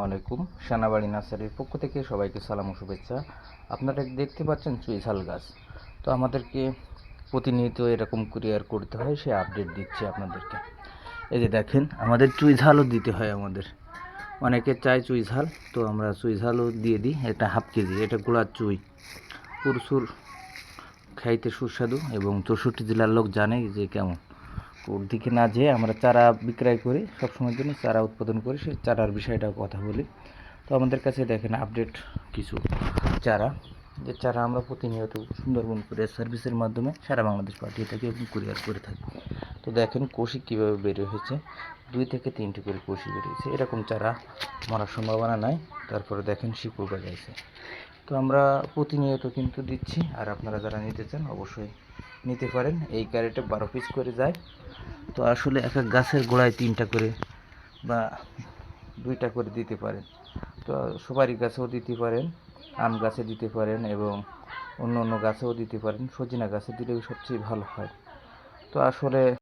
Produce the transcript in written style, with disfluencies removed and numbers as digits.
আলাইকুম। সেনাবাড়ি নার্সারির পক্ষ থেকে সবাইকে সালাম ও শুভেচ্ছা। আপনারা দেখতে পাচ্ছেন চুইঝাল গাছ। তো আমাদেরকে প্রতিনিয়ত এরকম কুরিয়ার করতে হয়, সে আপডেট দিচ্ছি আপনাদেরকে। এই যে দেখেন, আমাদের চুইঝালও দিতে হয়। আমাদের অনেকে চায় চুইঝাল, তো আমরা চুইঝালও দিয়ে দিই। এটা হাফ কেজি, এটা গোলার চুই, প্রচুর খাইতে সুস্বাদু এবং 64 জেলার লোক জানে যে কেমন। ওর দিকে না যেয়ে আমরা চারা বিক্রয় করি, সবসময়ের জন্য চারা উৎপাদন করি, সেই চারার বিষয়টাও কথা বলি। তো আমাদের কাছে দেখেন আপডেট কিছু চারা, যে চারা আমরা প্রতিনিয়ত সুন্দরবন কুরিয়ার সার্ভিসের মাধ্যমে সারা বাংলাদেশ পাঠিয়ে থাকি এবং কুরিয়ার করে থাকি। তো দেখেন কষি কীভাবে বের হয়েছে, 2 থেকে 3টি করে কষি বেরিয়েছে। এরকম চারা মারার সম্ভাবনা নাই। তারপরে দেখেন শিকড় গজাইছে। তো আমরা প্রতিনিয়ত কিন্তু দিচ্ছি, আর আপনারা যারা নিতে চান অবশ্যই নিতে পারেন। এই ক্যারেটে 12 পিস করে যায়। তো আসলে এক এক গাছের গোড়ায় 3টা করে বা 2টা করে দিতে পারেন। তো সুপারি গাছেও দিতে পারেন, আম গাছে দিতে পারেন এবং অন্য অন্য গাছেও দিতে পারেন। সজিনা গাছে দিলেও সবচেয়ে ভালো হয়। তো আসলে